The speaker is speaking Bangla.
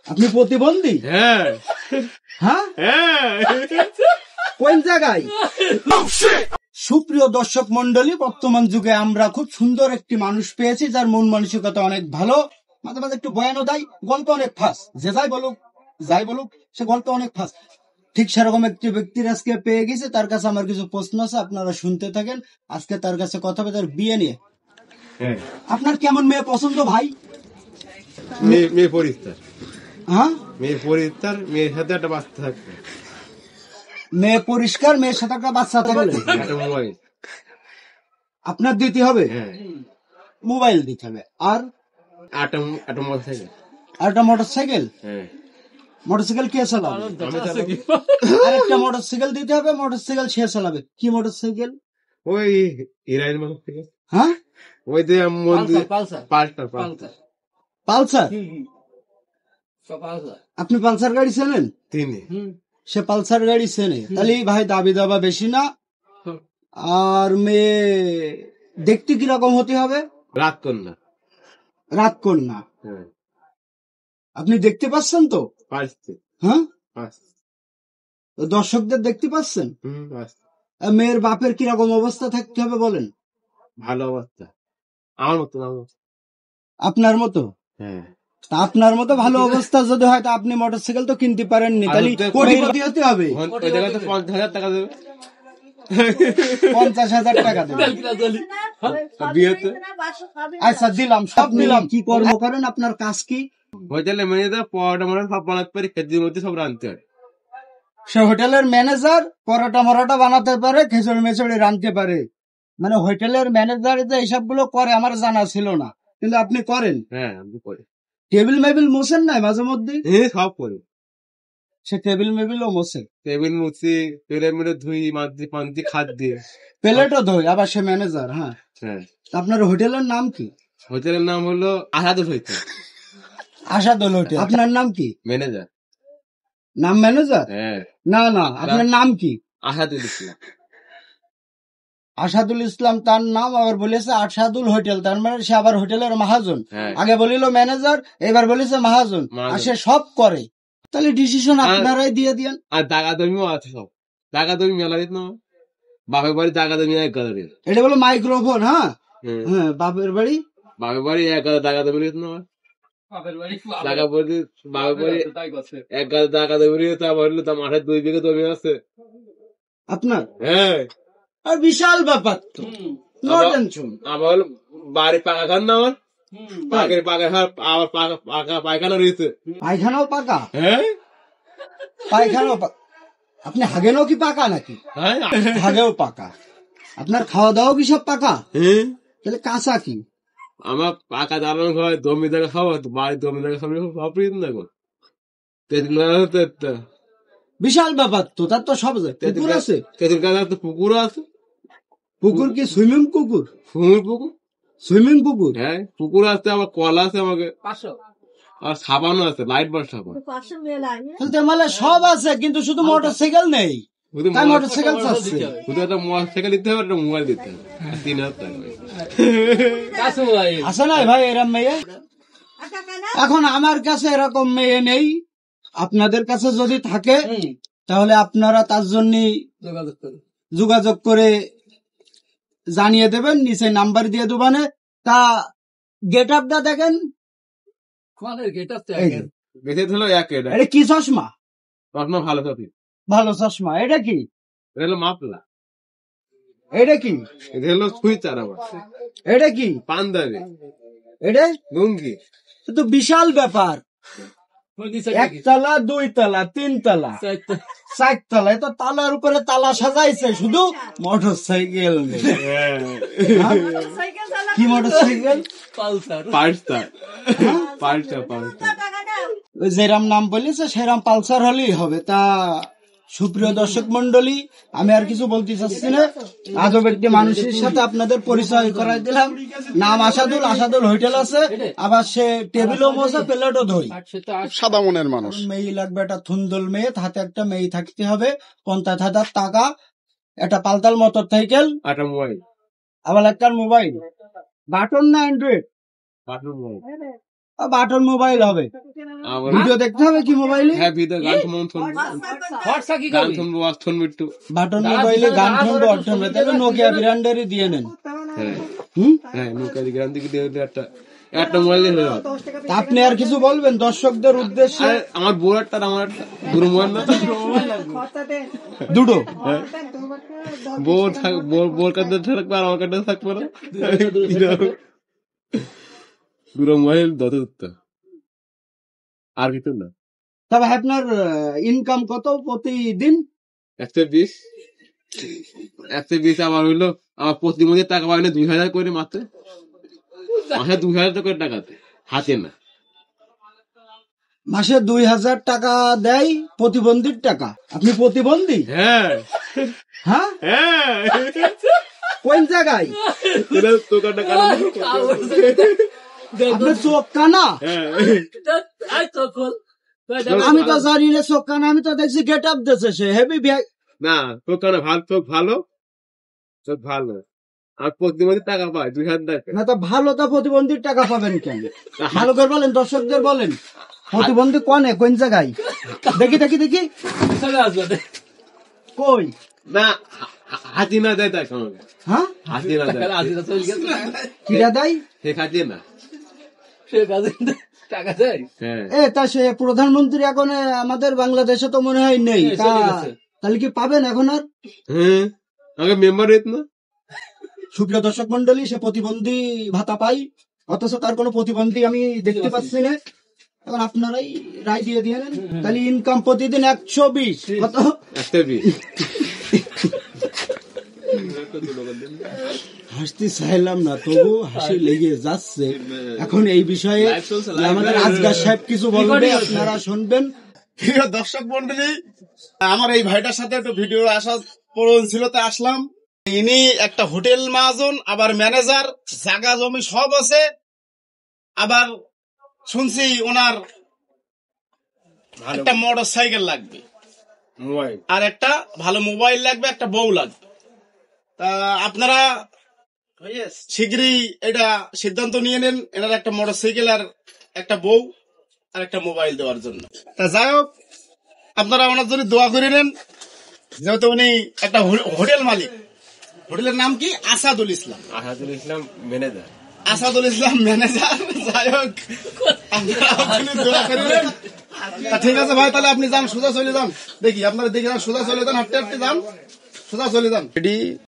আপনি প্রতিবন্ধী? হ্যাঁ হ্যাঁ, হ্যাঁ কোন জায়গায়? সুপ্রিয় দর্শক মন্ডলী, বর্তমান যুগে আমরা খুব সুন্দর একটি মানুষ পেয়েছি যার মন মানসিকতা অনেক ভালো, মাঝে মাঝে একটু বয়ানও দেয়, গল্প অনেক ফাঁস, যে যাই বলুক সে গল্প অনেক ফাঁস। ঠিক সেরকম একটি ব্যক্তির আজকে পেয়ে গেছে, তার কাছে আমার কিছু প্রশ্ন আছে, আপনারা শুনতে থাকেন। আজকে তার কাছে কথা হবে তার বিয়ে নিয়ে। আপনার কেমন মেয়ে পছন্দ ভাই? মেয়ে পরিষ্কার, হ্যাঁ, মেয়ে পরিষ্কার, মেয়ের সাথে একটা বাচ্চা থাকবে, মেয়ে পরিষ্কার, মেয়ের সাথে একটা বাচ্চা থাকলে একটা মোবাইল আপনার দিতে হবে, হ্যাঁ, মোবাইল দিতে হবে, আর একটা মোটরসাইকেল, আর একটা মোটরসাইকেল। হ্যাঁ মোটরসাইকেল কে চালাবে? আমি চালাবো। আর একটা মোটরসাইকেল দিতে হবে, মোটরসাইকেল সে চালাবে। কি মোটরসাইকেল? ওই হিরাইন মোটরসাইকেল, হ্যাঁ, ওই যে পাল্টার পালসার। আপনি পালসার গাড়ি চেনেন? তিনি সে পালসার গাড়ি চেনে, তাহলে ভাই দাবি দাবা বেশি না। আর মেয়ে দেখতে কিরকম হতে হবে? রাত কন্যা, রাত কন্যা। হ্যাঁ আপনি দেখতে পাচ্ছেন তো? পাঁচটি, হ্যাঁ, পাঁচটি, দর্শকদের দেখতে পাচ্ছেন? পাঁচটি। আর মেয়ের বাপের কিরকম অবস্থা থাকতে হবে বলেন? ভালো অবস্থা, আমার মতো না। আপনার মতো? হ্যাঁ, তা আপনার মতো ভালো অবস্থা যদি হয় তা আপনি মোটরসাইকেল তো কিনতে পারেননি, তাহলে কোটিপতি হতে হবে। ওই জায়গায় তো 50,000 টাকা দেবে, 50,000 টাকা দেবে। বিয়েতে আচ্ছা দিলাম, সব নিলাম। কি কর্ম করেন? আপনার কাজ কি? হোটেলে মেয়েদের পরোটা মনে সব বানাতে পারি, খেজুর মধ্যে সব রাঁধতে হয়। সে হোটেলের ম্যানেজার, পরোটা মরোটা বানাতে পারে, খিচুড়ি মেচুড়ি রাঁধতে পারে। মানে হোটেলের ম্যানেজার যে এইসব গুলো করে আমার জানা ছিল না, কিন্তু আপনি করেন। হ্যাঁ আমি করি, টেবিল মেবিল মোছেন নাই মাঝে মধ্যে? সব করি। সে টেবিল মেবিলও মোছে, টেবিল মুছি, পেলে মেরে ধুই, মাঝে পান্তি খাদ দিয়ে, প্লেটও ধোয়, আবার সে ম্যানেজার। হ্যাঁ, হ্যাঁ। আপনার হোটেলের নাম কি? হোটেলের নাম হলো আসাদুল হইতে, আশাদুল হোটেল। আপনার নাম কি? ম্যানেজার। নাম ম্যানেজার? হ্যাঁ, না না, আপনার নাম কি? আসাদুল ইসলাম। আসাদুল ইসলাম তার নাম, আবার বলেছে আসাদুল হোটেল, তার মানে সে আবার হোটেলের মহাজন। হ্যাঁ। আগে বলিল ম্যানেজার, এবার বলেছে মহাজন, আর সে সব করে। তাহলে ডিসিশন আপনারাই দিয়ে দিয়েন। আর দাগা দমিও আছে, সব দাগা দমি মেলা দিত না, বাপের বাড়ি দাগা দমি 1,000 দিত। এটা বলো মাইক্রোফোন। হ্যাঁ হ্যাঁ, বাপের বাড়ি 1,000 দাগা দমি দিত না, দাগা বলি বাপের বাড়ি 1,000 দাগা দমি দিত। আবার হলো তার মাঠে 2 বিঘা জমি আছে আপনার। হ্যাঁ, আর বিশাল ব্যাপার তো, নো টেনশন। আবার হলো বাড়ি পাকা খান না, আমার পাকের পাকা আবার পাকা পায়খানা রয়েছে। পায়খানাও পাকা? হ্যাঁ, পায়খানাও আপনি হাগেনও কি পাকা নাকি? হ্যাঁ, হাগেও পাকা। আপনার খাওয়া দাওয়া কি সব পাকা? হ্যাঁ। তাহলে কাঁচা কি? আমার পাকা দালান খাওয়াই, জমি জায়গা খাওয়া, বাড়ির জমি জায়গা খাওয়া সব দেখো। বিশাল ব্যাপার তো, তার তো সব পুকুর আছে। তেঁতুল গাছ তো পুকুরও আছে। পুকুর কি সুইমিং পুকুর? পুকুর, সুইমিং পুকুর? হ্যাঁ পুকুর আছে, আবার কলা আছে আমাকে, আর সাবানও আছে, লাইট বার সাবান। মানে সব আছে, কিন্তু শুধু মোটরসাইকেল নেই। তাই মোটরসাইকেল চাচ্ছে। শুধু একটা মোটরসাইকেল দিতে হবে, একটা মোবাইল দিতে হবে, 3,000 টাকা আছে নাই ভাই এরকম মেয়ে? এখন আমার কাছে এরকম মেয়ে নেই, আপনাদের কাছে যদি থাকে তাহলে আপনারা তার জন্য যোগাযোগ করে জানিয়ে দেবেন, নিচে নাম্বার দিয়ে দেবানে। তা গেট আপটা দেখেন, বেঁচে হলো এটা কি চশমা? চশমা ভালো চশমা, ভালো চশমা। এটা কি? এটা হলো মাপলা। এটা কি? এটা হলো সুইচার। আবার এটা কি? পান্দাবি। এটা লুঙ্গি। তো বিশাল ব্যাপার। 1 তলা, 2 তলা, 3 তলা, 4 তলা, তো তালার উপরে তালা সাজাইছে, শুধু মোটরসাইকেল নেই। কি মোটরসাইকেল? পালসার। যেরাম নাম বলেছে সেরাম পালসার হলেই হবে। তা সুপ্রিয় দর্শক মন্ডলী, আমি আর কিছু বলতে চাচ্ছি না। আজব একটি মানুষের সাথে আপনাদের পরিচয় করাই দিলাম। নাম আসাদুল, আসাদুল হোটেল আছে, আবার সে টেবিলও মোছা, প্লেটও ধোয়। সাদা মনের মানুষ। মেয়ে লাগবে, একটা থুন্দল মেয়ে, হাতে একটা মেয়ে থাকতে হবে, 50,000 টাকা, একটা পালতাল মোটরসাইকেল, একটা মোবাইল, আবার একটা মোবাইল। বাটন না Android? Button mobile. Button mobile হবে, আমার ভিডিও দেখতে হবে কি মোবাইলে? হ্যাঁ ভিডিও গান শুনবো গান শুনবো ওয়াজ শুনবো একটু। বাটন মোবাইলে গান শুনবো, অর্থ হবে, তাহলে নোকিয়া ব্র্যান্ডেরই দিয়ে নেন। হ্যাঁ হুম, হ্যাঁ নৌকা গ্রাম থেকে দিয়ে দিলে একটা মোবাইল দিয়ে হয়ে যাবে। তা আপনি আর কিছু বলবেন দর্শকদের উদ্দেশ্যে? আরে আমার বউর একটা আমার একটা দুটো মোবাইল না দুটো বউ থাক বোর কাছে থাকবে আর আমার কাছে থাকবে না, দুটো মোবাইল দত আর কিছু না। তবে আপনার ইনকাম কত প্রতিদিন? 120 আমার হইলো, আমার প্রতি মাসে টাকা পাই না 2000 করে মাত্র, মাসে 2000 করে টাকাতে হাতে না। মাসে 2000 টাকা দেয় প্রতিবন্ধীর টাকা? আপনি প্রতিবন্ধী? হ্যাঁ হ্যাঁ, হ্যাঁ কোন জায়গায়? এটা দোকানটা কালো আপনার চোখ কানা? হ্যাঁ আমি তো জানি না চোখ কানা, আমি তো দেখছি গেট আপ দিয়েছে সে হেভি। না দোকানে ভালো চোখ ভালো, চোখ ভালো আর প্রতি মাসে টাকা পাই 2000 টাকা। না তো ভালো, তো প্রতিবন্ধীর টাকা পাবেন কেন? ভালো করে বলেন, দর্শকদের বলেন প্রতিবন্ধী কনে, কোন জায়গায়? দেখি দেখি দেখি, কই? না হাতি না দেয় তাই আমাকে, হ্যাঁ, হাতি না দেয়, কিরা দেয়? সে হাতি না। হ্যাঁ এ তা সে প্রধানমন্ত্রী এখন আমাদের বাংলাদেশে তো মনে হয় নেই, তাহলে কি পাবেন এখন আর? হ্যাঁ আমাকে মেম্বার হইত না। সুপ্রিয় দর্শক মন্ডলী, সে প্রতিবন্ধী ভাতা পাই, অথচ তার কোনো প্রতিবন্ধী আমি দেখতে পাচ্ছি না। এখন আপনারাই রায় দিয়ে দিয়ে নেন। তাহলে ইনকাম প্রতিদিন 120, কত? 120। হাসতে চাইলাম না, তবু হাসি লেগে যাচ্ছে। এখন এই বিষয়ে আমাদের আজগার সাহেব কিছু বলবে, আপনারা শুনবেন। প্রিয় দর্শক মন্ডলী, আমার এই ভাইটার সাথে একটু ভিডিও আসার প্রয়োজন ছিল, তাই আসলাম। ইনি একটা হোটেল মাহাজন, আবার ম্যানেজার, জায়গা জমি সব আছে। আবার শুনছি ওনার একটা মোটর সাইকেল লাগবে, মোবাইল আর একটা ভালো মোবাইল লাগবে, একটা বউ লাগবে। তা আপনারা শীঘ্রই এটা সিদ্ধান্ত নিয়ে নেন, এনার একটা মোটর সাইকেল আর একটা বউ আর একটা মোবাইল দেওয়ার জন্য। তা যাই হোক, আপনারা ওনার জন্য দোয়া করে নেন, যেহেতু উনি একটা হোটেল মালিক। হোটেলের নাম কি? আসাদুল ইসলাম। আসাদুল ইসলাম ম্যানেজার। আসাদুল ইসলাম ম্যানেজার। যাই হোক, আপনারা ওখানে দোয়া করে নেন। তা ঠিক আছে ভাই, তাহলে আপনি যান, সোজা চলে যান। দেখি আপনারা দেখে যান, সোজা চলে যান, হাঁটতে হাঁটতে যান, সোজা চলে যান।